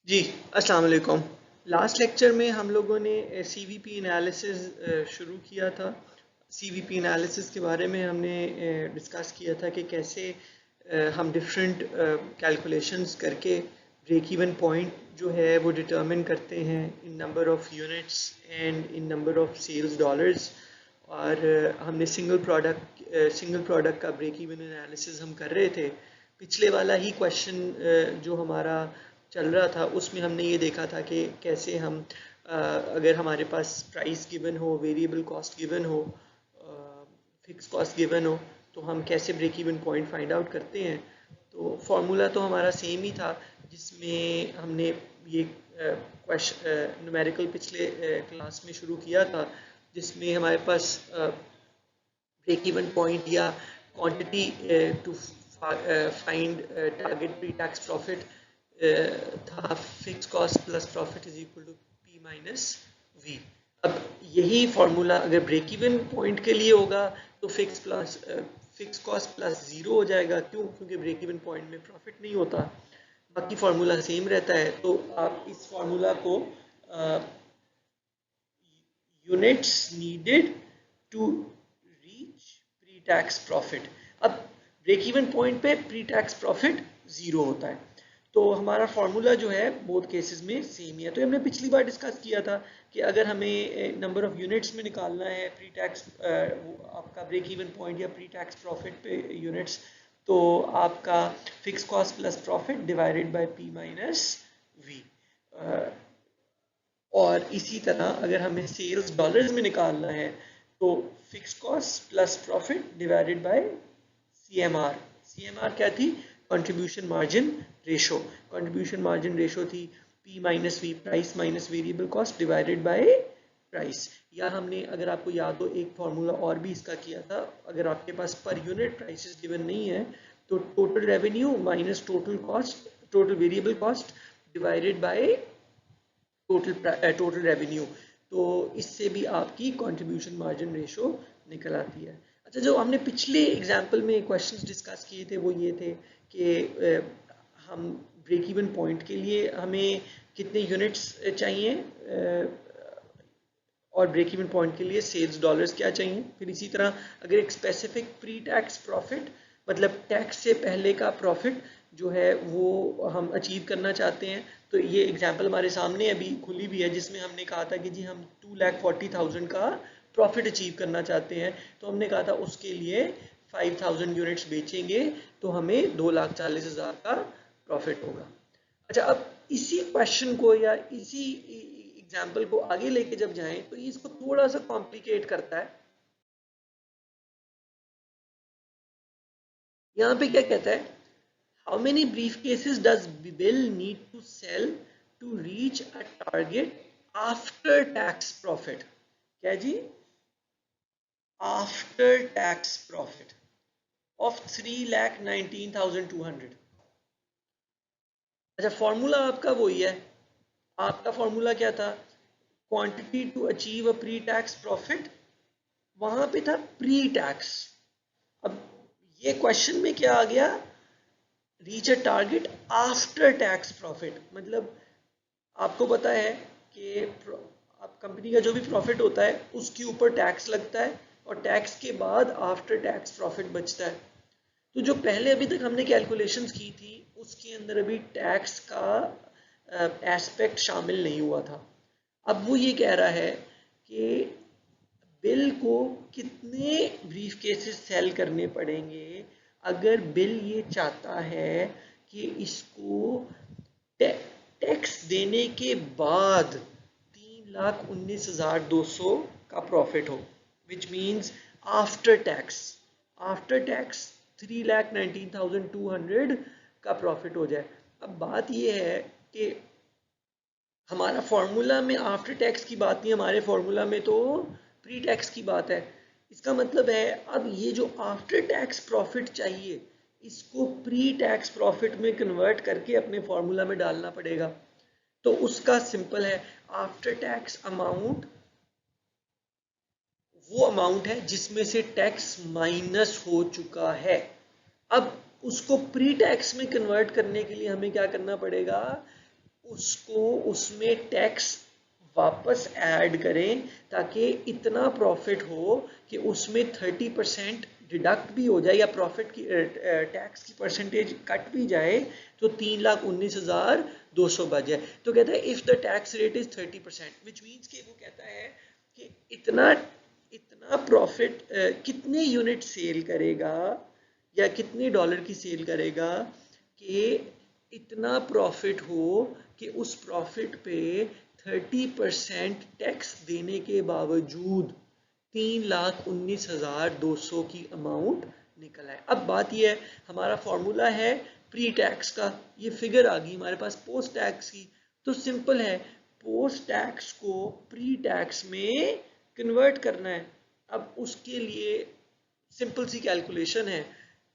जी, अस्सलाम वालेकुम। Last lecture में हम लोगों ने सीवीपी एनालिसिस शुरू किया था। सीवीपी एनालिसिस के बारे में हमने डिस्कस किया था कि कैसे हम डिफरेंट कैलकुलेशंस करके ब्रेक इवन पॉइंट जो है वो डिटरमिन करते हैं in number of units and in number of sales dollars. और हमने सिंगल प्रोडक्ट का ब्रेक इवन एनालिसिस हम कर रहे थे। पिछले वाला ही क्वेश्चन जो हमारा चल रहा था उसमें हमने ये देखा था कि कैसे हम अगर हमारे पास प्राइस गिवन हो, वेरिएबल कॉस्ट गिवन हो, फिक्स कॉस्ट गिवन हो, तो हम कैसे break even point find out करते हैं। तो फॉर्मूला तो हमारा सेम ही था, जिसमें हमने ये क्वेश्चन न्यूमेरिकल पिछले क्लास में शुरू किया था, जिसमें हमारे पास ब्रेक इवन पॉइंट या quantity to find target pre tax profit था fix cost plus profit is equal to P minus V. अब यही फॉर्मूला अगर ब्रेक इवन पॉइंट के लिए होगा तो फिक्स कॉस्ट प्लस जीरो हो जाएगा। क्यों? क्योंकि ब्रेक इवन पॉइंट में प्रॉफिट नहीं होता, बाकी फॉर्मूला सेम रहता है। तो आप इस फॉर्मूला को units needed to reach pre tax profit. अब ब्रेक इवन पॉइंट पे प्री टैक्स प्रॉफिट जीरो होता है, तो हमारा फॉर्मूला जो है बोथ केसेस में सेम ही है। तो हमने पिछली बार डिस्कस किया था कि अगर हमें नंबर ऑफ यूनिट्स में निकालना है प्री टैक्स आपका ब्रेक इवन पॉइंट या प्री टैक्स प्रॉफिट पे यूनिट्स, तो आपका fix cost plus profit divided by P minus V. और इसी तरह अगर हमें सेल्स डॉलर्स में निकालना है तो fix cost plus profit divided by CMR. CMR क्या थी? Contribution margin ratio. Contribution margin ratio थी P minus V, price minus variable cost divided by price. या हमने, अगर आपको याद हो, एक फॉर्मूला और भी इसका किया था। अगर आपके पास पर यूनिट प्राइसेस गिवन नहीं है तो total revenue minus total cost, total variable cost divided by total revenue. तो इससे भी आपकी कंट्रीब्यूशन मार्जिन रेशो निकल आती है। अच्छा, जो हमने पिछले एग्जाम्पल में क्वेश्चंस डिस्कस किए थे वो ये थे कि हम ब्रेक इवन पॉइंट के लिए हमें कितने यूनिट्स चाहिए, और ब्रेक इवन पॉइंट के लिए सेल्स डॉलर्स क्या चाहिए। फिर इसी तरह अगर एक स्पेसिफिक प्री टैक्स प्रॉफिट, मतलब टैक्स से पहले का प्रॉफिट जो है वो हम अचीव करना चाहते हैं, तो ये एग्जांपल हमारे सामने अभी खुली भी है, जिसमें हमने कहा था कि जी हम 2,40,000 का प्रॉफिट अचीव करना चाहते हैं। तो हमने कहा था उसके लिए 5,000 यूनिट्स बेचेंगे तो हमें 2,40,000 का प्रॉफिट होगा। अच्छा, अब इसी क्वेश्चन को या इसी एग्जाम्पल को आगे लेके जब जाएं तो ये इसको थोड़ा सा कॉम्प्लिकेट करता है। यहाँ पे क्या कहता है? How many briefcases does Bill need to sell to reach a target after tax profit? क्या जी? After tax profit of 3,19,200। अच्छा, फॉर्मूला आपका वही है। आपका फॉर्मूला क्या था? Quantity to achieve a pre tax profit, वहां पे था प्री टैक्स। अब ये क्वेश्चन में क्या आ गया? Reach a target after tax profit. मतलब आपको पता है कि आप कंपनी का जो भी प्रॉफिट होता है उसके ऊपर टैक्स लगता है, और टैक्स के बाद आफ्टर टैक्स प्रॉफिट बचता है। तो जो पहले अभी तक हमने कैलकुलेशंस की थी उसके अंदर अभी टैक्स का एस्पेक्ट शामिल नहीं हुआ था। अब वो ये कह रहा है कि बिल को कितने ब्रीफ केसेस सेल करने पड़ेंगे अगर बिल ये चाहता है कि इसको टैक्स देने के बाद 3,19,200 का प्रॉफिट हो, विच मीन्स आफ्टर टैक्स 3,19,200 का प्रॉफिट हो जाए। अब बात यह है कि हमारा फॉर्मूला में आफ्टर टैक्स की बात नहीं, हमारे फॉर्मूला में तो प्री टैक्स की बात है। इसका मतलब है अब ये जो आफ्टर टैक्स प्रॉफिट चाहिए इसको प्री टैक्स प्रॉफिट में कन्वर्ट करके अपने फॉर्मूला में डालना पड़ेगा। तो उसका सिंपल है, आफ्टर टैक्स अमाउंट वो अमाउंट है जिसमें से टैक्स माइनस हो चुका है। अब उसको प्री टैक्स में कन्वर्ट करने के लिए हमें क्या करना पड़ेगा? उसको उसमें टैक्स वापस ऐड करें ताकि इतना प्रॉफिट हो कि उसमें 30% डिडक्ट भी हो जाए या प्रॉफिट की टैक्स की परसेंटेज कट भी जाए तो 3,19,200 बच जाए। तो कहता है if the tax rate is 30%, which means कि वो कहता है कि इतना इतना प्रॉफिट कितने यूनिट सेल करेगा या कितने डॉलर की सेल करेगा कि इतना प्रॉफिट हो कि उस प्रॉफिट पे 30% टैक्स देने के बावजूद 3,19,200 की अमाउंट निकल आए। अब बात यह है, हमारा फॉर्मूला है प्री टैक्स का, ये फिगर आ गई हमारे पास पोस्ट टैक्स की। तो सिंपल है, पोस्ट टैक्स को प्री टैक्स में कन्वर्ट करना है। अब उसके लिए सिंपल सी कैलकुलेशन है।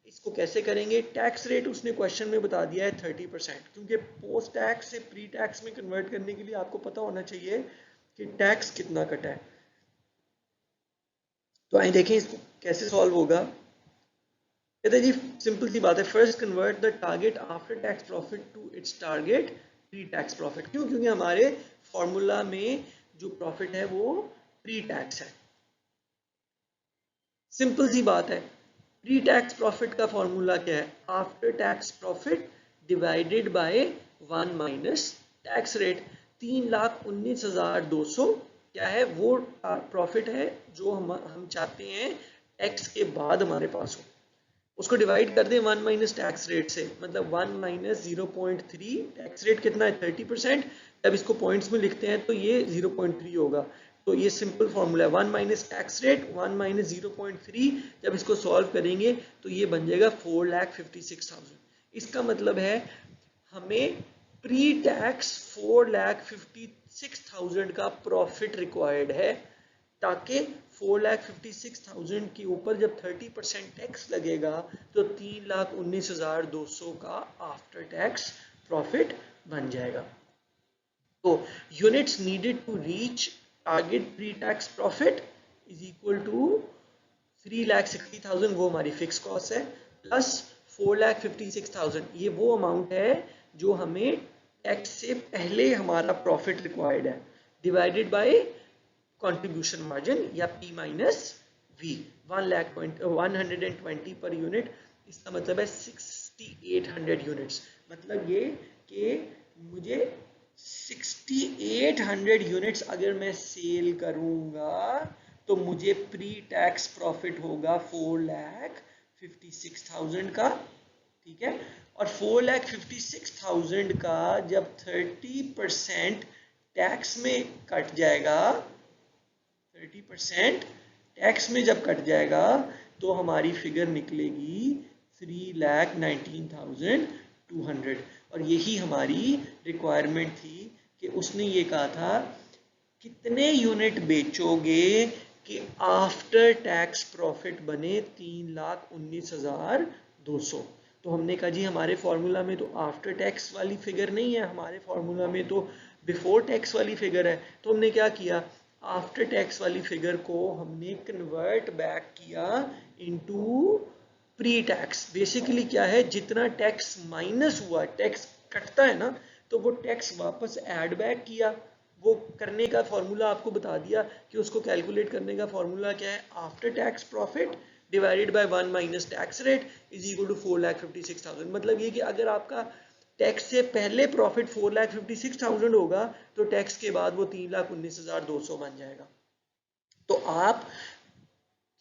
इसको कैसे करेंगे? टैक्स रेट उसने क्वेश्चन में बता दिया है 30%, क्योंकि पोस्ट टैक्स से प्री टैक्स में कन्वर्ट करने के लिए आपको पता होना चाहिए कि टैक्स कितना कटा है। तो आइए देखें इसको कैसे सॉल्व होगा। कहते हैं जी सिंपल सी बात है, first convert the target after tax profit to its target pre tax profit. क्यों? क्योंकि हमारे फॉर्मूला में जो प्रॉफिट है वो प्री टैक्स है। सिंपल सी बात है, प्री टैक्स प्रॉफिट का फॉर्मूला क्या है? After tax profit divided by 1 minus tax rate. 3,19,200 क्या है? वो प्रॉफिट है जो हम चाहते हैं टैक्स के बाद हमारे पास हो। उसको डिवाइड कर दें 1 माइनस टैक्स रेट से, मतलब 1 माइनस 0.3। टैक्स रेट कितना है? 30%। जब इसको पॉइंट्स में लिखते हैं तो ये 0.3 होगा। तो ये सिंपल फॉर्मूला है, 1 माइनस टैक्स रेट 1 माइनस 0.3। जब इसको सॉल्व करेंगे तो ये बन जाएगा 4,56,000। इसका मतलब है हमें प्री टैक्स 4,56,000 का प्रॉफिट रिक्वायर्ड है, ताकि 4,56,000 के ऊपर जब 30% टैक्स लगेगा तो 3,19,200 का आफ्टर टैक्स प्रॉफिट बन जाएगा। तो units needed to reach target pre tax profit is equal to 3,60,000, वो हमारी फिक्स कॉस्ट है, प्लस 4,56,000, ये वो अमाउंट है जो हमें टैक्स से पहले हमारा प्रॉफिट रिक्वायर्ड है, डिवाइडेड बाय कंट्रीब्यूशन मार्जिन या P minus V। 120 per unit, इसका मतलब है 6,800 यूनिट्स। मतलब ये कि मुझे 6,800 यूनिट्स अगर मैं सेल करूंगा तो मुझे प्री टैक्स प्रॉफिट होगा 4,56,000 का, ठीक है। और 4,56,000 का जब 30% टैक्स में कट जाएगा, 30% टैक्स में जब कट जाएगा तो हमारी फिगर निकलेगी 3,19,200। और यही हमारी रिक्वायरमेंट थी कि उसने ये कहा था कितने यूनिट बेचोगे कि आफ्टर टैक्स प्रॉफिट बने 3,19,200। तो हमने कहा जी हमारे फॉर्मूला में तो आफ्टर टैक्स वाली फिगर नहीं है, हमारे फॉर्मूला में तो बिफोर टैक्स वाली फिगर है। तो हमने क्या किया, आफ्टर टैक्स वाली फिगर को हमने कन्वर्ट बैक किया इनटू प्री टैक्स। बेसिकली क्या है, जितना टैक्स माइनस हुआ, टैक्स कटता है ना, तो वो टैक्स वापस ऐड बैक किया। वो करने का फॉर्मूला आपको बता दिया कि उसको कैलकुलेट करने का फॉर्मूला क्या है, after tax profit divided by 1 minus tax rate is equal to 4,56,000। मतलब ये कि अगर आपका टैक्स से पहले प्रॉफिट 4,56,000 होगा तो टैक्स के बाद वो 3,19,200 बन जाएगा। तो आप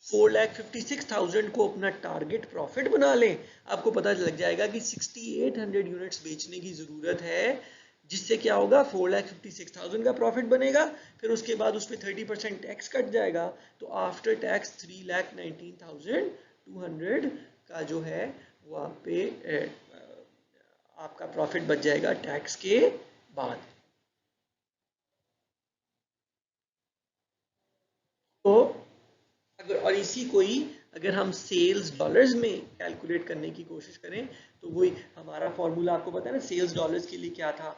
4,56,000 को अपना टारगेट प्रॉफिट बना लें, आपको पता लग जाएगा कि 6,800 यूनिट्स बेचने की जरूरत है, जिससे क्या होगा 4,56,000 का प्रॉफिट बनेगा। फिर उसके बाद उस पर 30% टैक्स कट जाएगा, तो आफ्टर टैक्स 3,19,200 का जो है वहाँ पे आपका प्रॉफिट बच जाएगा टैक्स के बाद। तो अगर और इसी को ही अगर हम सेल्स डॉलर्स में कैलकुलेट करने की कोशिश करें तो वही हमारा फॉर्मूला आपको पता है ना, सेल्स डॉलर्स के लिए क्या था,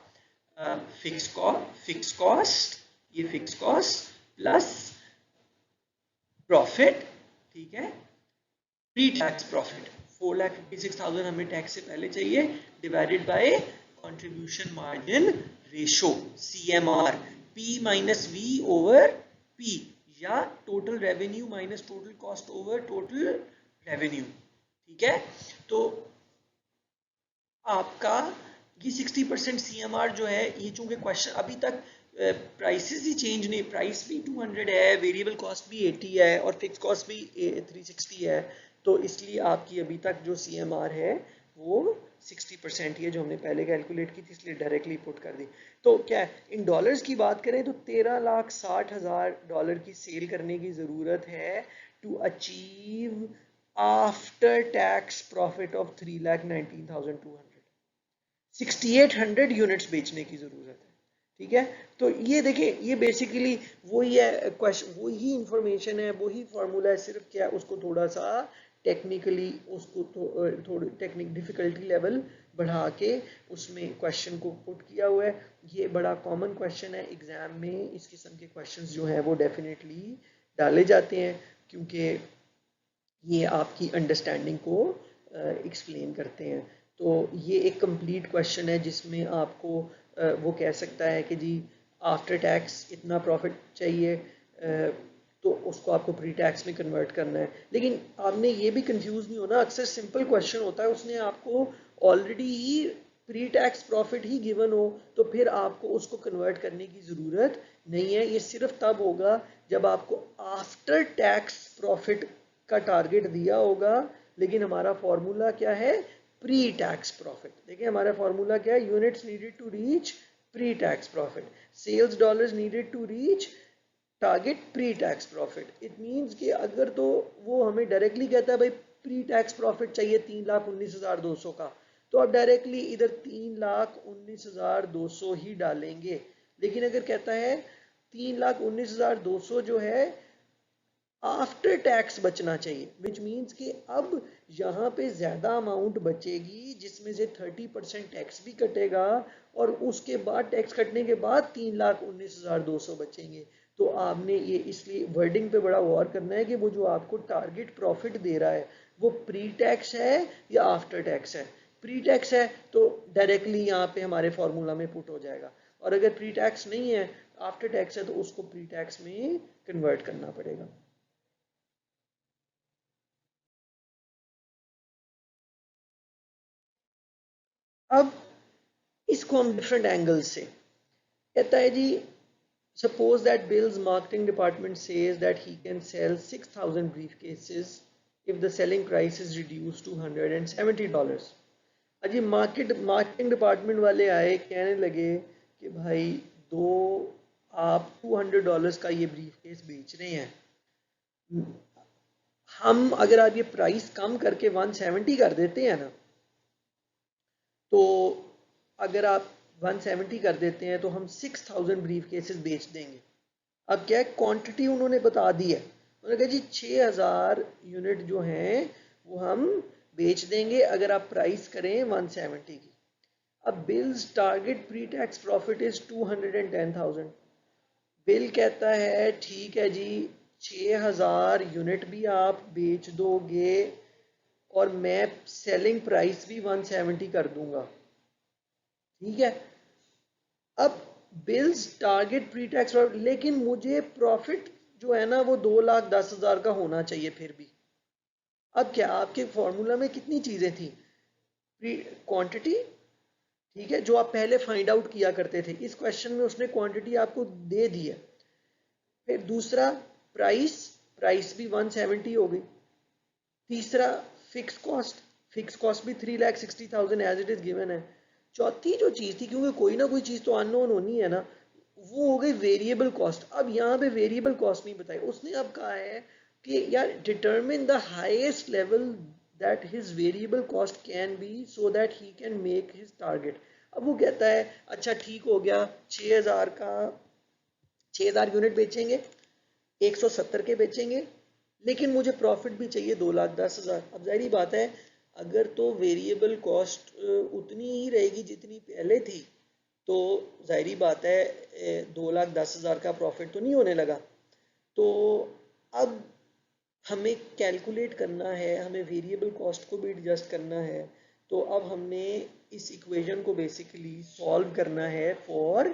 फिक्स कॉस्ट, ये फिक्स कॉस्ट प्लस प्रॉफिट, ठीक है, प्री टैक्स प्रॉफिट 4,56,000 हमें टैक्स से पहले चाहिए, divided by contribution margin ratio CMR P minus V over P, या total revenue minus total cost over total revenue. ठीक है, तो आपका ये 60% CMR जो है, ये चूंकि क्वेश्चन अभी तक प्राइसेस ही चेंज नहीं, प्राइस भी 200 है, वेरिएबल कॉस्ट भी 80 है और फिक्स कॉस्ट भी 360 है, तो इसलिए आपकी अभी तक जो CMR है वो 60% ही है जो हमने पहले कैलकुलेट की थी, इसलिए डायरेक्टली पुट कर दी। तो क्या है, इन डॉलर्स की बात करें तो $13,60,000 की सेल करने की ज़रूरत है to achieve after tax profit of 3,19,200। 6800 units बेचने की ज़रूरत है। ठीक है, तो ये देखें, ये बेसिकली वही है क्वेश्चन, वही इंफॉर्मेशन है, वही फार्मूला है, सिर्फ क्या उसको थोड़ा सा टेक्निकली उसको थोड़ी टेक्निक डिफ़िकल्टी लेवल बढ़ा के उसमें क्वेश्चन को पुट किया हुआ है। ये बड़ा कॉमन क्वेश्चन है एग्ज़ाम में, इस किस्म के क्वेश्चंस जो हैं वो डेफिनेटली डाले जाते हैं, क्योंकि ये आपकी अंडरस्टैंडिंग को एक्सप्लेन करते हैं। तो ये एक कंप्लीट क्वेश्चन है जिसमें आपको वो कह सकता है कि जी आफ्टर टैक्स इतना प्रॉफिट चाहिए, तो उसको आपको प्री टैक्स में कन्वर्ट करना है। लेकिन आपने ये भी कंफ्यूज नहीं होना, अक्सर सिंपल क्वेश्चन होता है उसने आपको ऑलरेडी ही प्री टैक्स प्रॉफिट ही गिवन हो, तो फिर आपको उसको कन्वर्ट करने की ज़रूरत नहीं है। ये सिर्फ तब होगा जब आपको आफ्टर टैक्स प्रॉफिट का टारगेट दिया होगा, लेकिन हमारा फॉर्मूला क्या है, प्री टैक्स प्रॉफिट। देखिए हमारा फॉर्मूला क्या है, units needed to reach pre tax profit, sales dollars needed to reach target pre tax profit. It means कि अगर तो वो हमें डायरेक्टली कहता है भाई प्री टैक्स प्रॉफिट चाहिए 3,19,200 का, तो आप डायरेक्टली इधर 3,19,200 ही डालेंगे। लेकिन अगर कहता है 3,19,200 जो है आफ्टर टैक्स बचना चाहिए, विच मीन्स कि अब यहाँ पे ज़्यादा अमाउंट बचेगी जिसमें से 30% टैक्स भी कटेगा और उसके बाद टैक्स कटने के बाद 3,19,200 बचेंगे। तो आपने ये इसलिए वर्डिंग पे बड़ा गौर करना है कि वो जो आपको टारगेट प्रॉफिट दे रहा है वो प्री टैक्स है या आफ्टर टैक्स है। प्री टैक्स है तो डायरेक्टली यहाँ पे हमारे फॉर्मूला में पुट हो जाएगा, और अगर प्री टैक्स नहीं है, आफ्टर टैक्स है, तो उसको प्री टैक्स में कन्वर्ट करना पड़ेगा। अब इसको हम डिफरेंट एंगल से, कहता है जी suppose that Bill's marketing department says that he can sell 6,000 briefcases if the selling price is reduced to $170। अजी मार्केटिंग डिपार्टमेंट वाले आए, कहने लगे कि भाई दो आप $200 का ये ब्रीफकेस बेच रहे हैं, हम अगर आप ये प्राइस कम करके 170 कर देते हैं ना, तो अगर आप 170 कर देते हैं तो हम 6,000 ब्रीफ केसेस बेच देंगे। अब क्या है, क्वांटिटी उन्होंने बता दी है, उन्होंने कहा जी 6,000 यूनिट जो हैं वो हम बेच देंगे अगर आप प्राइस करें 170 की। अब bills target pre tax profit is 210,000। Bill कहता है ठीक है जी 6,000 यूनिट भी आप बेच दोगे और मैं सेलिंग प्राइस भी 170 कर दूंगा। ठीक है, अब बिल्स टारगेट प्री टैक्स, लेकिन मुझे प्रॉफिट जो है ना वो 2,10,000 का होना चाहिए फिर भी। अब क्या आपके फॉर्मूला में कितनी चीजें थी, क्वांटिटी, ठीक है, जो आप पहले फाइंड आउट किया करते थे, इस क्वेश्चन में उसने क्वांटिटी आपको दे दी है। फिर दूसरा प्राइस, प्राइस भी 170 हो गई। तीसरा फिक्स कॉस्ट भी 3,60,000 एज इट इज गिवन है। चौथी जो चीज थी, क्योंकि कोई ना कोई चीज तो अननोन होनी है ना, वो हो गई वेरिएबल कॉस्ट। अब यहाँ पे वेरिएबल कॉस्ट नहीं बताई उसने, अब कहा है कि यार determine the highest level that his variable cost can be so that he can make his target. अब वो कहता है अच्छा ठीक हो गया, 6,000 यूनिट बेचेंगे, 170 के बेचेंगे, लेकिन मुझे प्रॉफिट भी चाहिए 2,10,000। अब जाहिर बात है अगर तो वेरिएबल कॉस्ट उतनी ही रहेगी जितनी पहले थी, तो जाहिर बात है 2,10,000 का प्रॉफिट तो नहीं होने लगा। तो अब हमें कैलकुलेट करना है, हमें वेरिएबल कॉस्ट को भी एडजस्ट करना है। तो अब हमने इस इक्वेशन को बेसिकली सॉल्व करना है फॉर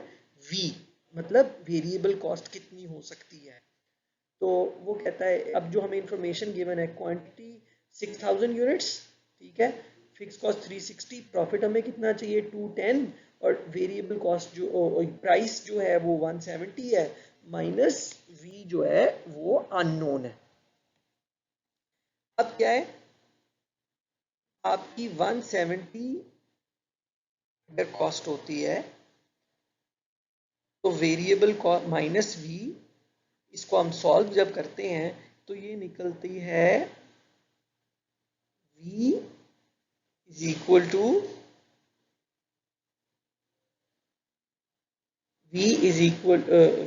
वी, मतलब वेरिएबल कॉस्ट कितनी हो सकती है। तो वो कहता है, अब जो हमें इंफॉर्मेशन गिवन है, क्वांटिटी 6000 यूनिट्स, ठीक है, फिक्स कॉस्ट 360, प्रॉफिट हमें कितना चाहिए 210, और वेरिएबल कॉस्ट जो प्राइस जो है वो 170 है, माइनस वी जो है वो अननोन है। अब क्या है, आपकी 170 अगर कॉस्ट होती है तो वेरिएबल कॉस्ट माइनस वी, इसको हम सॉल्व जब करते हैं तो ये निकलती है v is equal to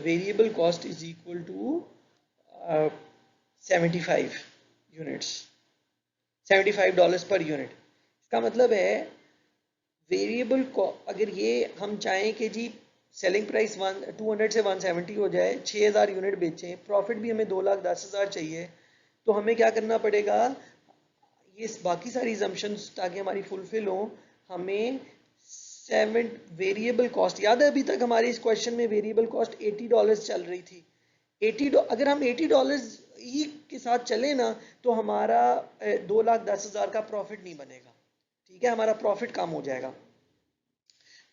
variable cost is equal to 75 units, $75 per unit. इसका मतलब है वेरिएबल अगर ये हम चाहें कि जी सेलिंग प्राइस 200 से 170 हो जाए, 6000 यूनिट बेचें, प्रॉफिट भी हमें 2,10,000 चाहिए, तो हमें क्या करना पड़ेगा, ये बाकी सारी assumptions ताकि हमारी फुलफिल हो, हमें 7 वेरिएबल कॉस्ट, याद है अभी तक हमारे इस क्वेश्चन में वेरिएबल कॉस्ट $80 चल रही थी। 80, अगर हम $80 ही के साथ चले ना तो हमारा 2,10,000 का प्रॉफिट नहीं बनेगा, ठीक है, हमारा प्रॉफिट कम हो जाएगा।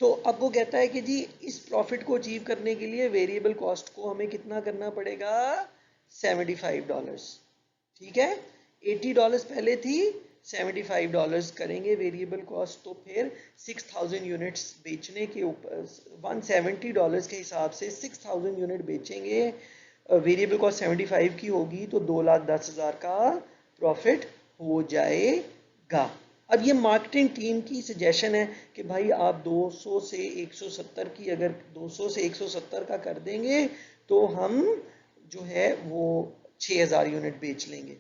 तो अब वो कहता है कि जी इस प्रॉफिट को अचीव करने के लिए वेरिएबल कॉस्ट को हमें कितना करना पड़ेगा, $75, ठीक है, $80 पहले थी, $75 करेंगे वेरिएबल कॉस्ट, तो फिर 6000 यूनिट्स बेचने के ऊपर $170 के हिसाब से 6000 यूनिट बेचेंगे, वेरिएबल कॉस्ट 75 की होगी, तो 2,10,000 का प्रॉफिट हो जाएगा। अब ये मार्केटिंग टीम की सजेशन है कि भाई आप 200 से 170 की, अगर 200 से 170 का कर देंगे तो हम जो है वो 6000 यूनिट बेच लेंगे।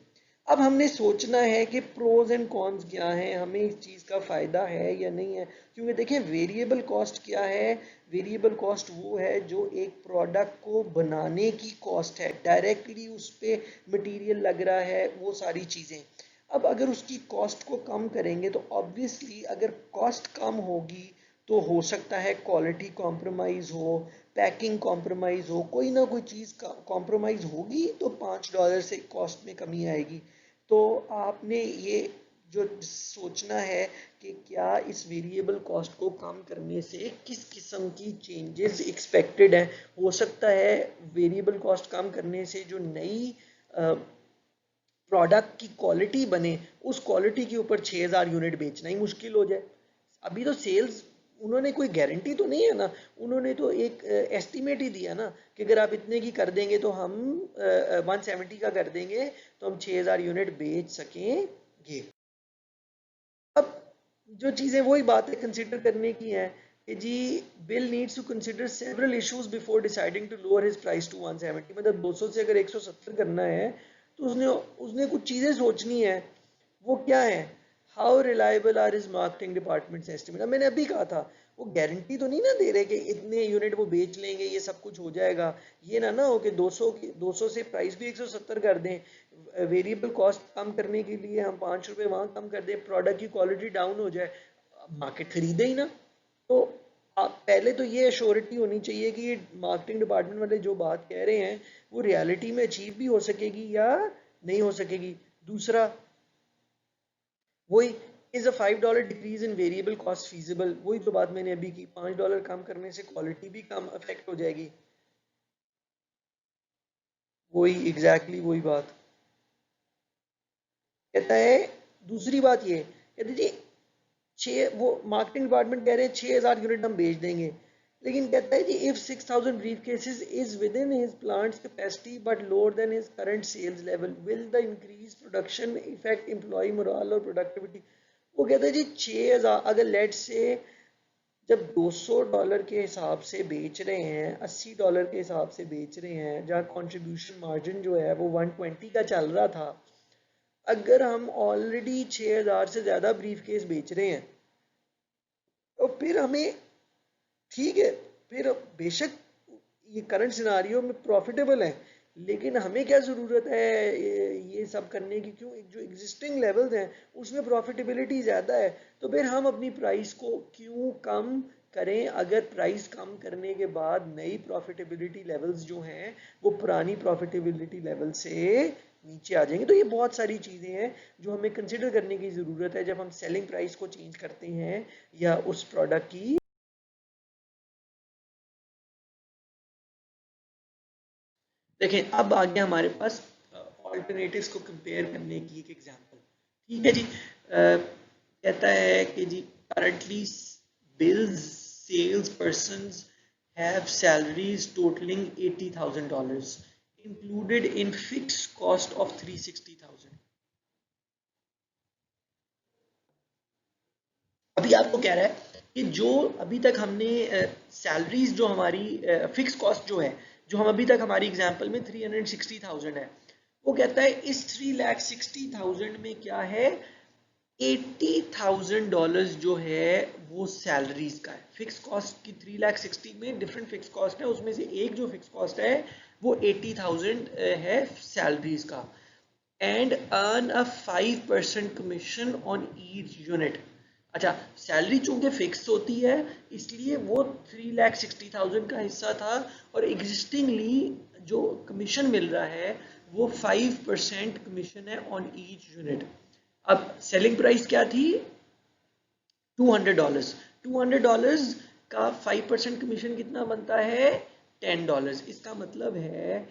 अब हमने सोचना है कि प्रोज एंड कॉन्स क्या हैं, हमें इस चीज़ का फ़ायदा है या नहीं है, क्योंकि देखिए वेरिएबल कॉस्ट क्या है, वेरिएबल कॉस्ट वो है जो एक प्रोडक्ट को बनाने की कॉस्ट है, डायरेक्टली उस पर मटेरियल लग रहा है, वो सारी चीज़ें। अब अगर उसकी कॉस्ट को कम करेंगे तो ऑब्वियसली अगर कॉस्ट कम होगी तो हो सकता है क्वालिटी कॉम्प्रोमाइज हो, पैकिंग कॉम्प्रोमाइज हो, कोई ना कोई चीज़ कॉम्प्रोमाइज होगी, तो $5 से कॉस्ट में कमी आएगी। तो आपने ये जो सोचना है कि क्या इस वेरिएबल कॉस्ट को कम करने से किस किस्म की चेंजेस एक्सपेक्टेड हैं। हो सकता है वेरिएबल कॉस्ट कम करने से जो नई प्रोडक्ट की क्वालिटी बने, उस क्वालिटी के ऊपर 6000 यूनिट बेचना ही मुश्किल हो जाए। अभी तो सेल्स, उन्होंने कोई गारंटी तो नहीं है ना, उन्होंने तो एक एस्टिमेट ही दिया ना कि अगर आप इतने की कर देंगे तो हम 170 का कर देंगे तो हम 6000 यूनिट बेच सकेंगे। अब जो चीज़ें वही बात है कंसिडर करने की है कि जी Bill needs to consider several issues before deciding to lower his price to 170, मतलब 200 से अगर 170 करना है तो उसने उसने कुछ चीज़ें सोचनी है। वो क्या है, how reliable are his marketing department estimate. मैंने अभी कहा था वो गारंटी तो नहीं ना दे रहे कि इतने यूनिट वो बेच लेंगे, ये सब कुछ हो जाएगा। ये ना हो कि 200 से प्राइस भी 170 कर दें, वेरिएबल कॉस्ट कम करने के लिए हम ₹5 वहां कम कर दें, प्रोडक्ट की क्वालिटी डाउन हो जाए, मार्केट खरीदे ही ना। तो आप पहले तो ये अश्योरिटी होनी चाहिए कि ये मार्केटिंग डिपार्टमेंट वाले जो बात कह रहे हैं वो रियलिटी में अचीव भी हो सकेगी या नहीं हो सकेगी। दूसरा वही, is a $5 decrease in variable cost feasible, वही तो बात मैंने अभी की, $5 कम करने से क्वालिटी भी कम अफेक्ट हो जाएगी। वही एग्जैक्टली वही बात कहता है। दूसरी बात ये कहते जी छः, वो मार्केटिंग डिपार्टमेंट कह रहे हैं 6000 यूनिट हम बेच देंगे, लेकिन कहता है जी if 6000 briefcases is within his plants capacity but lower than his current sales level, will the increase production effect employ moral और प्रोडक्टिविटी। वो कहता है जी 6000, अगर लेट से जब $200 के हिसाब से बेच रहे हैं, $80 के हिसाब से बेच रहे हैं, जहाँ कंट्रीब्यूशन मार्जिन जो है वो 120 का चल रहा था, अगर हम ऑलरेडी 6000 से ज़्यादा ब्रीफ केस बेच रहे हैं तो फिर हमें, ठीक है, फिर बेशक ये करंट सिनारियो में प्रॉफिटेबल है, लेकिन हमें क्या ज़रूरत है ये सब करने की, क्यों? जो एग्जिस्टिंग लेवल्स हैं उसमें प्रॉफिटेबिलिटी ज़्यादा है, तो फिर हम अपनी प्राइस को क्यों कम करें? अगर प्राइस कम करने के बाद नई प्रॉफिटेबिलिटी लेवल्स जो हैं वो पुरानी प्रॉफिटेबिलिटी लेवल से नीचे आ जाएंगे। तो ये बहुत सारी चीज़ें हैं जो हमें कंसिडर करने की ज़रूरत है जब हम सेलिंग प्राइस को चेंज करते हैं या उस प्रोडक्ट की। देखें, अब आ गया हमारे पास ऑल्टरनेटिव्स को कंपेयर करने की एक एग्जांपल। ठीक है जी, कहता है कि जी currently Bill's sales persons have salaries totalling $80,000 included in fix cost of 360,000। अभी आपको कह रहा है कि जो अभी तक हमने सैलरीज जो हमारी फिक्स कॉस्ट जो है, जो हम अभी तक हमारी एग्जांपल में 360,000 है, वो कहता है इस 360,000 में क्या है, $80,000 जो है वो सैलरीज का है। फिक्स कॉस्ट की 360 में डिफरेंट फिक्स कॉस्ट है, उसमें से एक जो फिक्स कॉस्ट है वो 80,000 है सैलरीज का। And earn a 5% commission on each unit. अच्छा, सैलरी चूंकि फिक्स होती है इसलिए वो 360,000 का हिस्सा था, और एग्जिस्टिंगली जो कमीशन मिल रहा है वो 5% कमीशन है ऑन ईच यूनिट। अब सेलिंग प्राइस क्या थी, $200। $200 का 5% कमीशन कितना बनता है, $10। इसका मतलब है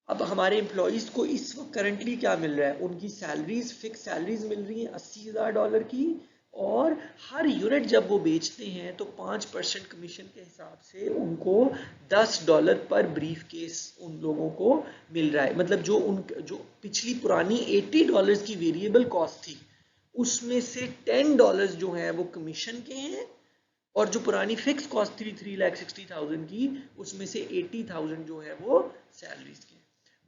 अब हमारे एम्प्लॉयज को इस वक्त करंटली क्या मिल रहा है, उनकी सैलरीज फिक्स सैलरीज मिल रही हैं $80,000 की, और हर यूनिट जब वो बेचते हैं तो 5% कमीशन के हिसाब से उनको $10 पर ब्रीफ केस उन लोगों को मिल रहा है। मतलब जो पिछली पुरानी $80 की वेरिएबल कॉस्ट थी उसमें से $10 जो है वो कमीशन के हैं, और जो पुरानी फिक्स कॉस्ट थी 360,000 की उसमें से 80,000 जो है वो सैलरीज के।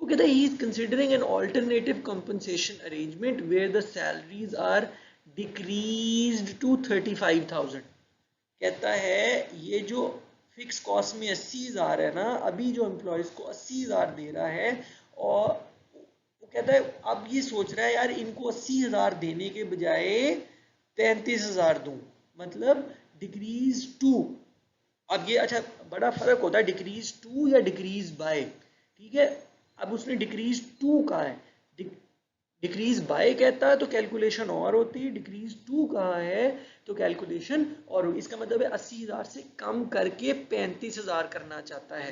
वो कहता है he is considering an alternative compensation arrangement where the salaries are decreased to 35,000। कहता है ये जो फिक्स कॉस्ट में 80,000 है ना, अभी जो एम्प्लॉयज को 80,000 दे रहा है, और वो कहता है अब ये सोच रहा है यार इनको 80,000 देने के बजाय 35,000 दूं, मतलब डिक्रीज टू। अब ये अच्छा बड़ा फर्क होता है डिक्रीज टू या डिक्रीज बाय। ठीक है, अब उसने डिक्रीज टू कहा है, डिक्रीज बाय कहता है तो कैलकुलेशन और होती है, डिक्रीज टू कहा है तो कैलकुलेशन और होगी। इसका मतलब है 80,000 से कम करके 35,000 करना चाहता है,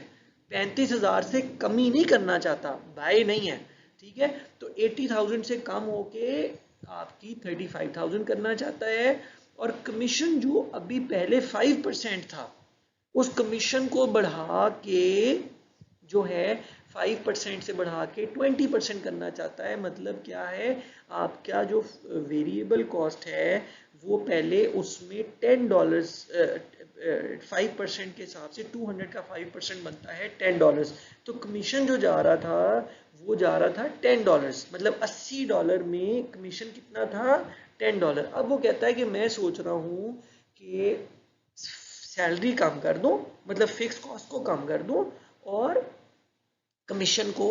35,000 से कमी नहीं करना चाहता, बाय नहीं है। ठीक है, तो 80,000 से कम होके आपकी 35,000 करना चाहता है, और कमीशन जो अभी पहले 5% था उस कमीशन को बढ़ा के जो है 5% से बढ़ा के 20% करना चाहता है। मतलब क्या है, आपका जो वेरिएबल कॉस्ट है वो पहले उसमें $10 5% के हिसाब से 200 का 5% बनता है $10। तो कमीशन जो जा रहा था वो जा रहा था $10, मतलब $80 में कमीशन कितना था, $10। अब वो कहता है कि मैं सोच रहा हूँ कि सैलरी कम कर दूं, मतलब फिक्स कॉस्ट को कम कर दूं और कमीशन को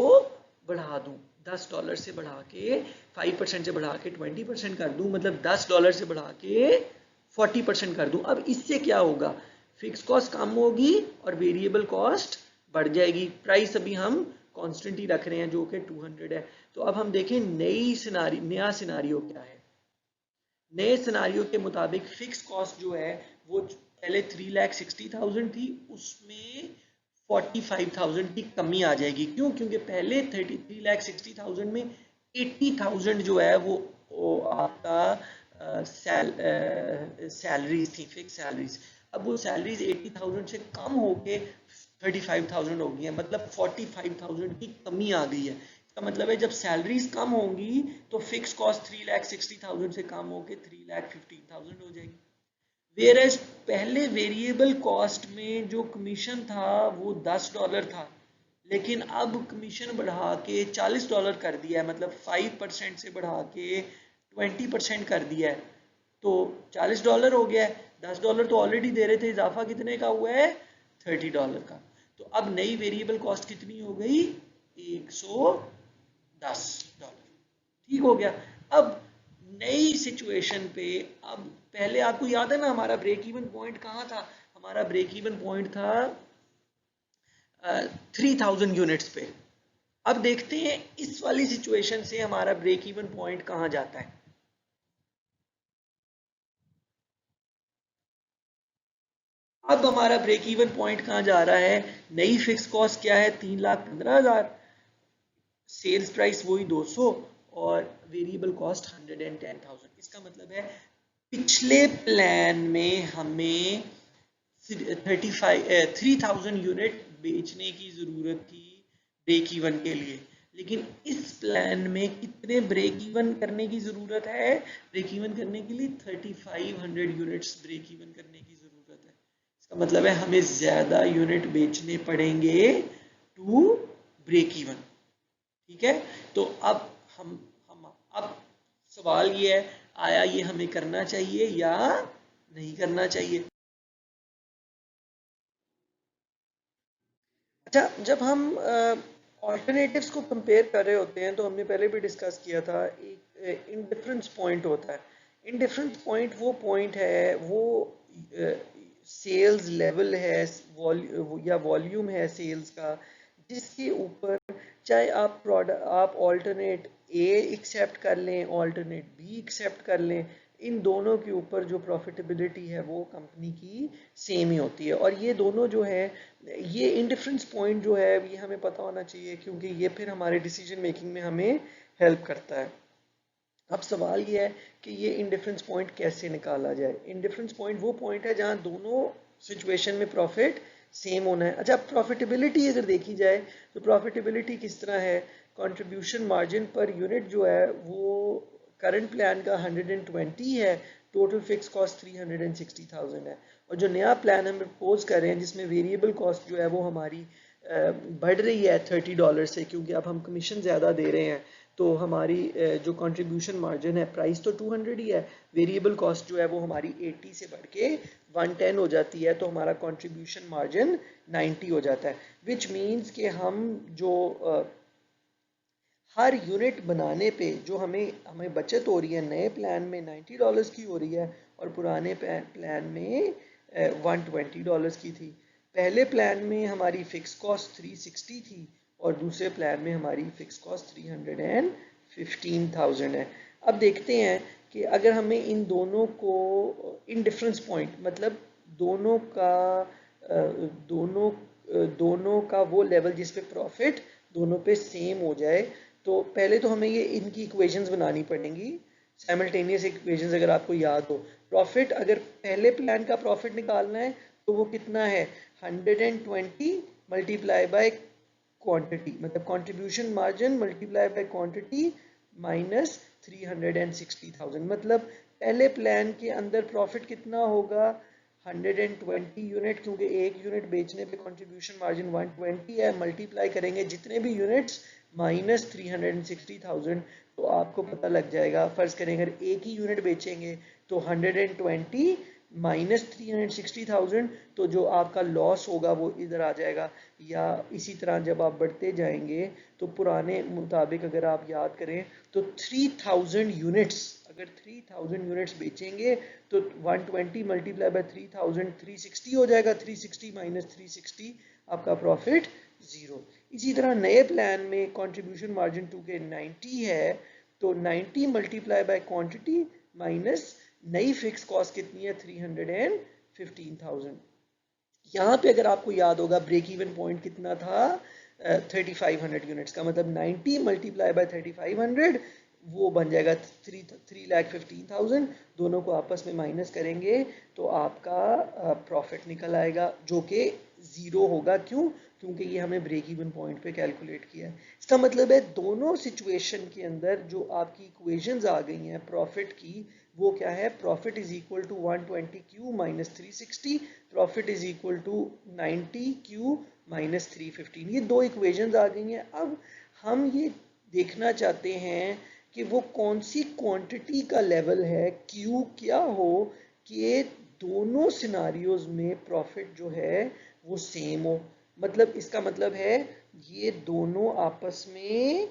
बढ़ा दूं, $10 से बढ़ा के 5% से बढ़ा के 20% कर दूं, मतलब $10 से बढ़ा के 40% कर दूं। अब इससे क्या होगा, फिक्स कॉस्ट कम होगी और वेरिएबल कॉस्ट बढ़ जाएगी। प्राइस अभी हम कांस्टेंट ही रख रहे हैं जो कि 200 है। तो अब हम देखें नया सिनारियो क्या है। नए सिनारियो के मुताबिक फिक्स कॉस्ट जो है वो पहले 360,000 थी, उसमें 45,000 की कमी आ जाएगी। क्यों? क्योंकि पहले 360,000 में 80,000 जो है वो आपका सैलरीज थी, फिक्स सैलरीज। अब वो सैलरीज 80,000 से कम होके 35,000 हो गई है, मतलब 45,000 की कमी आ गई है। इसका मतलब है जब सैलरीज कम होंगी तो फिक्स कॉस्ट 360,000 से कम होकर 315,000 हो जाएगी। वेयर एज पहले वेरिएबल कॉस्ट में जो कमीशन था वो $10 था, लेकिन अब कमीशन बढ़ा के $40 कर दिया है, मतलब 5% से बढ़ा के 20% कर दिया है, तो $40 हो गया है। $10 तो ऑलरेडी दे रहे थे, इजाफा कितने का हुआ है, $30 का। तो अब नई वेरिएबल कॉस्ट कितनी हो गई, $110। ठीक हो गया। अब नई सिचुएशन पे, अब पहले आपको याद है ना हमारा ब्रेक इवन पॉइंट कहाँ था? हमारा ब्रेक इवन पॉइंट था 3000 यूनिट्स पे। अब देखते हैं इस वाली सिचुएशन से हमारा ब्रेक इवन पॉइंट कहाँ जाता है। अब हमारा ब्रेक इवन पॉइंट कहाँ जा रहा है? नई फिक्स कॉस्ट क्या है? 3,15,000, सेल्स प्राइस वही 200 और वेरिएबल कॉस्ट 110,000। इसका मतलब है पिछले प्लान में हमें 3000 यूनिट बेचने की जरूरत थी ब्रेक इवन के लिए, लेकिन इस प्लान में कितने ब्रेक इवन करने की जरूरत है? ब्रेक इवन करने के लिए 3500 यूनिट्स ब्रेक इवन करने की जरूरत है। इसका मतलब है हमें ज्यादा यूनिट बेचने पड़ेंगे टू ब्रेक इवन। ठीक है, तो अब हम अब सवाल ये है, आया ये हमें करना चाहिए या नहीं करना चाहिए? अच्छा, जब हम ऑल्टरनेटिव्स को कंपेयर कर रहे होते हैं तो हमने पहले भी डिस्कस किया था, एक इंडिफरेंस पॉइंट होता है। इंडिफरेंस पॉइंट वो पॉइंट है, वो सेल्स लेवल है, या वॉल्यूम है सेल्स का, जिसके ऊपर चाहे आप प्रोडक्ट, आप ऑल्टरनेट ए एक्सेप्ट कर लें, ऑल्टरनेट बी एक्सेप्ट कर लें, इन दोनों के ऊपर जो प्रॉफिटेबिलिटी है वो कंपनी की सेम ही होती है। और ये दोनों जो है, ये इंडिफरेंस पॉइंट जो है ये हमें पता होना चाहिए, क्योंकि ये फिर हमारे डिसीजन मेकिंग में हमें हेल्प करता है। अब सवाल ये है कि ये इंडिफरेंस पॉइंट कैसे निकाला जाए? इंडिफरेंस पॉइंट वो पॉइंट है जहां दोनों सिचुएशन में प्रॉफिट सेम होना है। अच्छा, प्रॉफिटेबिलिटी अगर देखी जाए तो प्रॉफिटेबिलिटी किस तरह है? कंट्रीब्यूशन मार्जिन पर यूनिट जो है वो करंट प्लान का 120 है, टोटल फिक्स कॉस्ट 360,000 है। और जो नया प्लान हम प्रपोज कर रहे हैं जिसमें वेरिएबल कॉस्ट जो है वो हमारी बढ़ रही है $30 से, क्योंकि अब हम कमीशन ज़्यादा दे रहे हैं, तो हमारी जो कंट्रीब्यूशन मार्जिन है, प्राइस तो 200 ही है, वेरिएबल कॉस्ट जो है वो हमारी 80 से बढ़ के 110 हो जाती है, तो हमारा कंट्रीब्यूशन मार्जिन 90 हो जाता है। विच मीन्स कि हम जो हर यूनिट बनाने पे जो हमें हमें बचत हो रही है, नए प्लान में $90 की हो रही है और पुराने प्लान में $120 की थी। पहले प्लान में हमारी फिक्स कॉस्ट 360 थी और दूसरे प्लान में हमारी फिक्स कॉस्ट 315,000 है। अब देखते हैं कि अगर हमें इन दोनों को इंडिफरेंस पॉइंट, मतलब दोनों का दोनों दोनों का वो लेवल जिस पे प्रॉफिट दोनों पे सेम हो जाए, तो पहले तो हमें ये इनकी इक्वेशंस बनानी पड़ेंगी, साइमल्टेनियस इक्वेशंस। अगर आपको याद हो, प्रॉफिट अगर पहले प्लान का प्रॉफिट निकालना है तो वो कितना है? 120 मल्टीप्लाई बाय क्वांटिटी, मतलब contribution margin multiply by quantity minus 360,000। मतलब पहले प्लान के अंदर प्रॉफिट कितना होगा? 120 यूनिट, क्योंकि एक यूनिट बेचने पे कंट्रीब्यूशन मार्जिन 120 है, मल्टीप्लाई करेंगे जितने भी यूनिट्स माइनस 360,000, तो आपको पता लग जाएगा। फर्ज करें अगर एक ही यूनिट बेचेंगे तो 120 माइनस 360,000, तो जो आपका लॉस होगा वो इधर आ जाएगा। या इसी तरह जब आप बढ़ते जाएंगे तो पुराने मुताबिक अगर आप याद करें तो 3000 यूनिट्स, अगर 3000 यूनिट्स बेचेंगे तो 120 मल्टीप्लाई बाय 3000 360 हो जाएगा, 360 माइनस 360 आपका प्रॉफिट 0। इसी तरह नए प्लान में कंट्रीब्यूशन मार्जिन 2 के 90 है, तो 90 मल्टीप्लाई बाय क्वांटिटी माइनस नई फिक्स कॉस्ट कितनी है? 315,000। यहाँ पे अगर आपको याद होगा ब्रेक इवन पॉइंट कितना था? 3500 यूनिट्स का, मतलब 90 मल्टीप्लाई बाय 3500 वो बन जाएगा 3,15,000। दोनों को आपस में माइनस करेंगे तो आपका प्रॉफिट निकल आएगा, जो कि ज़ीरो होगा। क्यों? क्योंकि ये हमें ब्रेक इवन पॉइंट पे कैलकुलेट किया है। इसका मतलब है दोनों सिचुएशन के अंदर जो आपकी इक्वेशंस आ गई हैं प्रॉफिट की, वो क्या है? Profit is equal to 120 Q minus 360, profit is equal to 90 Q minus 315। ये दो इक्वेशंस आ गई हैं। अब हम ये देखना चाहते हैं कि वो कौन सी क्वांटिटी का लेवल है, क्यू क्या हो कि दोनों सिनारियोज में प्रॉफिट जो है वो सेम हो। मतलब इसका मतलब है ये दोनों आपस में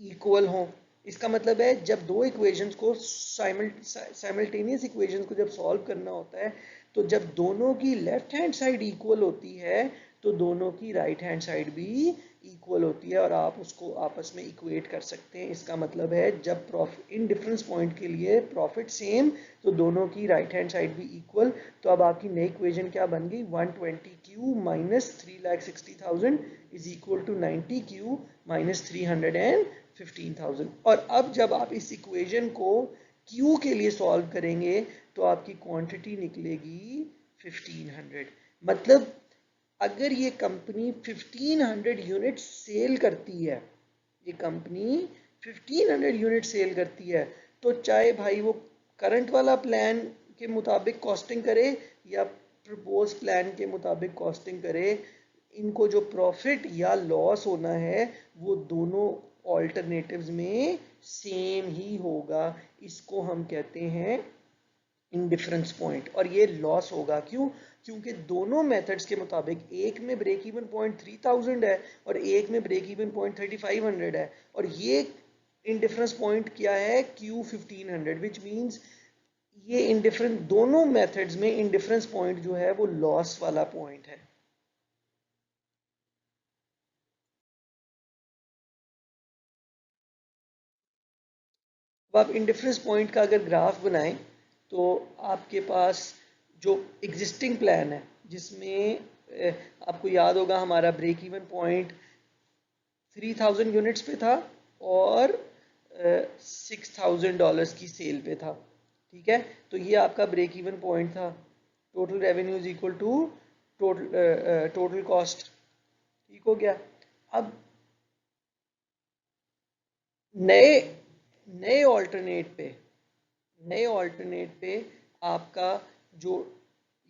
इक्वल हों। इसका मतलब है जब दो इक्वेशंस को साइमल्टेनियस इक्वेशंस को जब सॉल्व करना होता है, तो जब दोनों की लेफ्ट हैंड साइड इक्वल होती है तो दोनों की राइट हैंड साइड भी इक्वल होती है और आप उसको आपस में इक्वेट कर सकते हैं। इसका मतलब है जब प्रॉफिट इन डिफरेंस पॉइंट के लिए प्रॉफिट सेम तो दोनों की राइट हैंड साइड भी इक्वल। तो अब आपकी नई इक्वेशन क्या बन गई, 120Q minus 3,60,000 is equal to 90Q minus 315,000। और अब जब आप इस इक्वेशन को Q के लिए सॉल्व करेंगे तो आपकी क्वांटिटी निकलेगी 1500। मतलब अगर ये कंपनी 1500 यूनिट सेल करती है, ये कंपनी 1500 यूनिट सेल करती है, तो चाहे भाई वो करंट वाला प्लान के मुताबिक कॉस्टिंग करे या प्रपोज प्लान के मुताबिक कॉस्टिंग करे, इनको जो प्रॉफिट या लॉस होना है वो दोनों ऑल्टरनेटिव्स में सेम ही होगा। इसको हम कहते हैं इंडिफरेंस पॉइंट। और ये लॉस होगा क्यों, क्योंकि दोनों मेथड्स के मुताबिक एक में ब्रेक इवन पॉइंट 3000 है और एक में ब्रेक इवन पॉइंट 3500 है, और ये इंडिफरेंस पॉइंट क्या है, Q 1500, विच मीन्स ये इंडिफरेंस दोनों मेथड्स में इंडिफरेंस पॉइंट जो है वो लॉस वाला पॉइंट है। अब आप इंडिफरेंस पॉइंट का अगर ग्राफ बनाएं तो आपके पास जो एग्जिस्टिंग प्लान है जिसमें आपको याद होगा हमारा ब्रेक इवन पॉइंट 3000 यूनिट्स पे था और $6000 की सेल पे था, ठीक है। तो ये आपका ब्रेक इवन पॉइंट था। Total revenue is equal to total cost, ठीक हो गया। अब नए नए ऑल्टरनेट पे नए ऑल्टरनेट पे आपका जो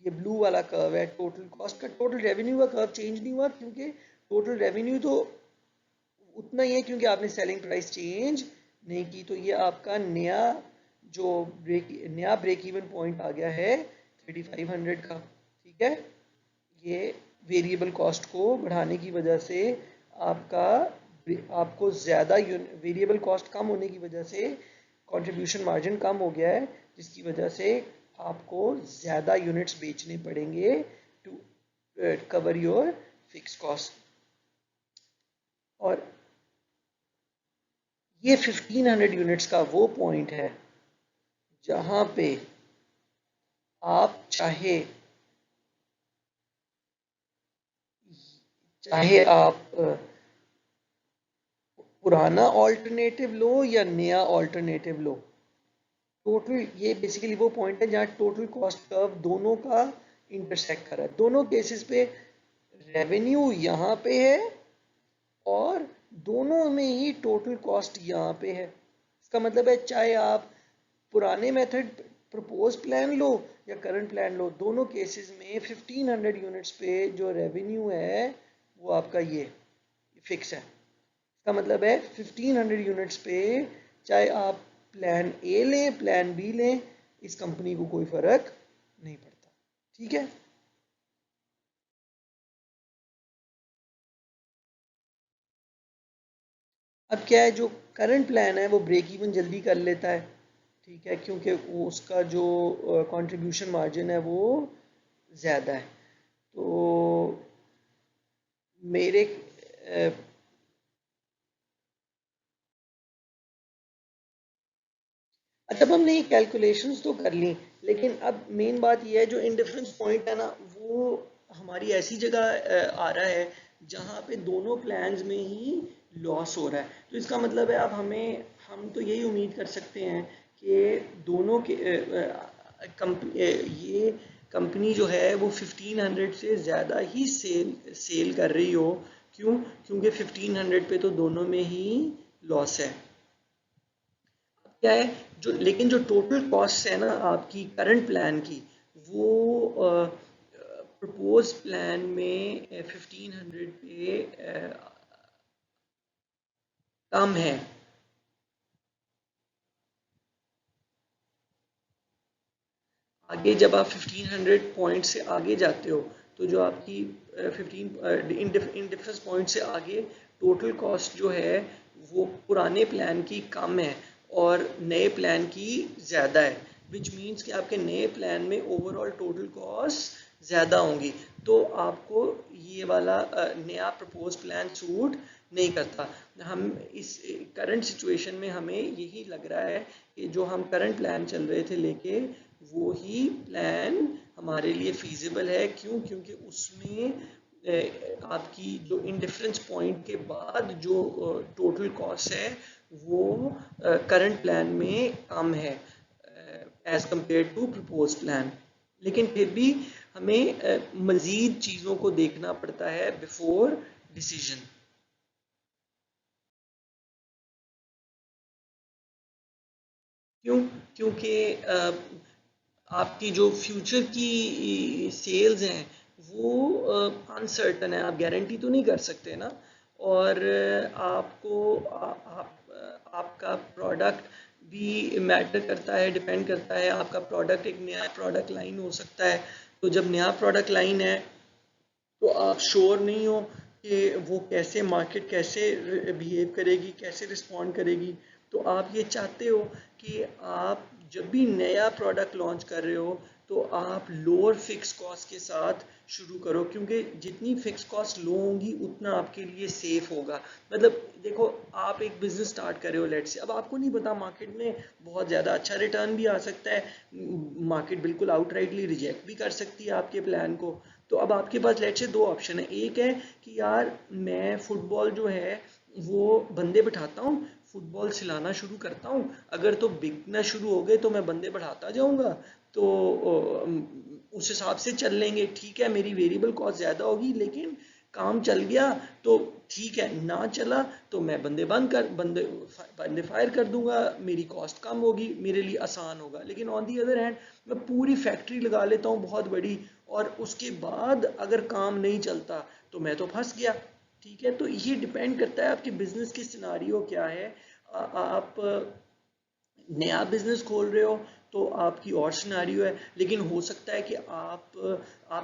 ये ब्लू वाला कर्व है टोटल कॉस्ट का, टोटल रेवेन्यू का कर्व चेंज नहीं हुआ क्योंकि टोटल रेवेन्यू तो उतना ही है क्योंकि आपने सेलिंग प्राइस चेंज नहीं की। तो ये आपका जो नया ब्रेक इवन पॉइंट आ गया है 3500 का, ठीक है। ये वेरिएबल कॉस्ट को बढ़ाने की वजह से आपका आपको ज़्यादा वेरिएबल कॉस्ट कम होने की वजह से कंट्रीब्यूशन मार्जिन कम हो गया है, जिसकी वजह से आपको ज़्यादा यूनिट्स बेचने पड़ेंगे to cover your fix cost. और ये 1500 यूनिट्स का वो पॉइंट है जहां पे आप चाहे चाहे आप पुराना ऑल्टरनेटिव लो या नया ऑल्टरनेटिव लो, टोटल ये बेसिकली वो पॉइंट है जहां टोटल कॉस्ट कर्व दोनों का इंटरसेक्ट कर रहा है। दोनों केसेस पे रेवेन्यू यहाँ पे है और दोनों में ही टोटल कॉस्ट यहाँ पे है। इसका मतलब है चाहे आप पुराने मेथड प्रपोज प्लान लो या करंट प्लान लो, दोनों केसेस में 1500 यूनिट्स पे जो रेवेन्यू है वो आपका ये फिक्स है। इसका मतलब है 1500 यूनिट्स पे चाहे आप प्लान ए लें प्लान बी लें, इस कंपनी को कोई फर्क नहीं पड़ता, ठीक है। अब क्या है, जो करंट प्लान है वो ब्रेक इवन जल्दी कर लेता है, ठीक है, क्योंकि वो उसका जो कंट्रीब्यूशन मार्जिन है वो ज़्यादा है। तो मेरे जब हमने ये कैलकुलेशंस तो कर ली, लेकिन अब मेन बात ये है जो इंडिफरेंस पॉइंट है ना वो हमारी ऐसी जगह आ रहा है जहाँ पे दोनों प्लान्स में ही लॉस हो रहा है। तो इसका मतलब है अब हम तो यही उम्मीद कर सकते हैं कि दोनों के ये कंपनी जो है वो 1500 से ज़्यादा ही सेल कर रही हो। क्यों, क्योंकि 1500 पे तो दोनों में ही लॉस है। क्या है जो, लेकिन जो टोटल कॉस्ट है ना आपकी करंट प्लान की, वो प्रपोज प्लान में 1500 पे कम है। आगे जब आप 1500 पॉइंट से आगे जाते हो तो जो आपकी 15 इन डिफरेंस पॉइंट से आगे टोटल कॉस्ट जो है वो पुराने प्लान की कम है और नए प्लान की ज़्यादा है, विच मीन्स कि आपके नए प्लान में ओवरऑल टोटल कॉस्ट ज़्यादा होंगी। तो आपको ये वाला नया प्रपोज प्लान सूट नहीं करता। हम इस करंट सिचुएशन में हमें यही लग रहा है कि जो हम करंट प्लान चल रहे थे लेके वो ही प्लान हमारे लिए फीजिबल है। क्यों? क्योंकि उसमें आपकी जो इंडिफरेंस पॉइंट के बाद जो टोटल कॉस्ट है वो करंट प्लान में कम है as compare to propose plan. लेकिन फिर भी हमें मजीद चीज़ों को देखना पड़ता है बिफोर डिसीजन। क्यों? क्योंकि आपकी जो फ्यूचर की सेल्स हैं वो अनसर्टन है, आप गारंटी तो नहीं कर सकते ना। और आपको आपका प्रोडक्ट भी मैटर करता है, डिपेंड करता है। आपका प्रोडक्ट एक नया प्रोडक्ट लाइन हो सकता है, तो जब नया प्रोडक्ट लाइन है तो आप श्योर नहीं हो कि वो कैसे मार्केट कैसे बिहेव करेगी, कैसे रिस्पॉन्ड करेगी। तो आप ये चाहते हो कि आप जब भी नया प्रोडक्ट लॉन्च कर रहे हो तो आप लोअर फिक्स कॉस्ट के साथ शुरू करो, क्योंकि जितनी फिक्स कॉस्ट लो होंगी उतना आपके लिए सेफ होगा। मतलब देखो, आप एक बिजनेस स्टार्ट कर रहे हो लेट से, अब आपको नहीं पता मार्केट में बहुत ज़्यादा अच्छा रिटर्न भी आ सकता है, मार्केट बिल्कुल आउटराइटली रिजेक्ट भी कर सकती है आपके प्लान को। तो अब आपके पास लेट से दो ऑप्शन है। एक है कि यार मैं फुटबॉल जो है वो बंदे बिठाता हूँ, फुटबॉल सिलाना शुरू करता हूँ, अगर तो बिकना शुरू हो गए तो मैं बंदे बढ़ाता जाऊंगा, तो उस हिसाब से चल लेंगे। ठीक है, मेरी वेरिएबल कॉस्ट ज़्यादा होगी लेकिन काम चल गया तो ठीक है, ना चला तो मैं बंदे फायर कर दूंगा, मेरी कॉस्ट कम होगी, मेरे लिए आसान होगा। लेकिन ऑन दी अदर हैंड मैं पूरी फैक्ट्री लगा लेता हूँ बहुत बड़ी, और उसके बाद अगर काम नहीं चलता तो मैं तो फंस गया। ठीक है, तो ये डिपेंड करता है आपके बिजनेस की सिनारियो क्या है। आप नया बिजनेस खोल रहे हो तो आपकी और सिनारियो है, लेकिन हो सकता है कि आप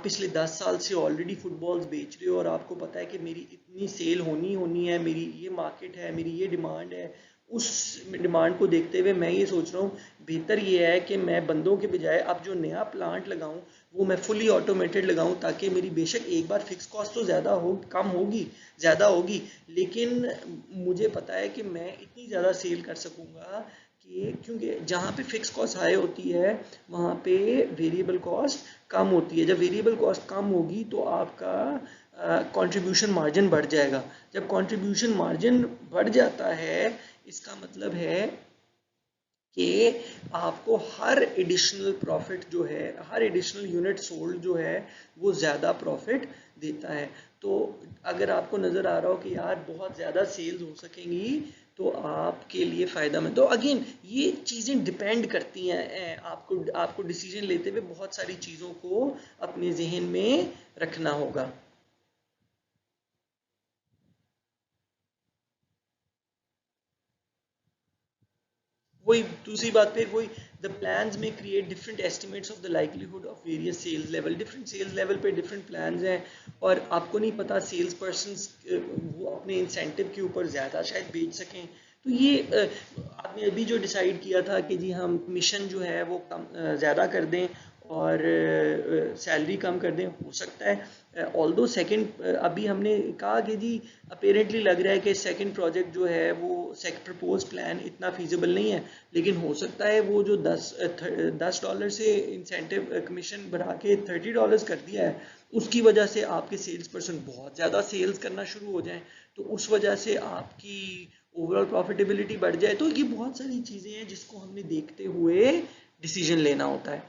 पिछले 10 साल से ऑलरेडी फुटबॉल्स बेच रहे हो और आपको पता है कि मेरी इतनी सेल होनी होनी है, मेरी ये मार्केट है, मेरी ये डिमांड है। उस डिमांड को देखते हुए मैं ये सोच रहा हूँ बेहतर ये है कि मैं बंदों के बजाय अब जो नया प्लांट लगाऊं वो मैं फुली ऑटोमेटेड लगाऊं, ताकि मेरी बेशक एक बार फिक्स कॉस्ट तो ज़्यादा हो कम होगी, ज़्यादा होगी, लेकिन मुझे पता है कि मैं इतनी ज़्यादा सेल कर सकूंगा कि, क्योंकि जहाँ पे फिक्स कॉस्ट हाई होती है वहाँ पे वेरिएबल कॉस्ट कम होती है। जब वेरिएबल कॉस्ट कम होगी तो आपका कंट्रीब्यूशन मार्जिन बढ़ जाएगा। जब कंट्रीब्यूशन मार्जिन बढ़ जाता है इसका मतलब है कि आपको हर एडिशनल प्रॉफिट जो है, हर एडिशनल यूनिट सोल्ड जो है वो ज़्यादा प्रॉफिट देता है। तो अगर आपको नज़र आ रहा हो कि यार बहुत ज़्यादा सेल्स हो सकेंगी तो आपके लिए फ़ायदा। तो अगेन ये चीज़ें डिपेंड करती हैं, आपको आपको डिसीजन लेते हुए बहुत सारी चीज़ों को अपने जहन में रखना होगा। वही दूसरी बात पे वही, द प्लान्स में create different estimates of the likelihood of various cells level. Different cells level पे डिफरेंट प्लान्स हैं और आपको नहीं पता सेल्स पर्सन वो अपने इंसेंटिव के ऊपर ज़्यादा शायद बेच सकें। तो ये आपने अभी जो डिसाइड किया था कि जी हम कमीशन जो है वो कम ज़्यादा कर दें और सैलरी कम कर दें, हो सकता है। ऑल्दो सेकंड अभी हमने कहा कि जी अपेरेंटली लग रहा है कि सेकंड प्रोजेक्ट जो है वो प्रपोज प्लान इतना फीजिबल नहीं है, लेकिन हो सकता है वो जो $10 से इंसेंटिव कमीशन बढ़ा के $30 कर दिया है उसकी वजह से आपके सेल्स पर्सन बहुत ज़्यादा सेल्स करना शुरू हो जाएं, तो उस वजह से आपकी ओवरऑल प्रॉफिटेबिलिटी बढ़ जाए। तो ये बहुत सारी चीज़ें हैं जिसको हमने देखते हुए डिसीजन लेना होता है।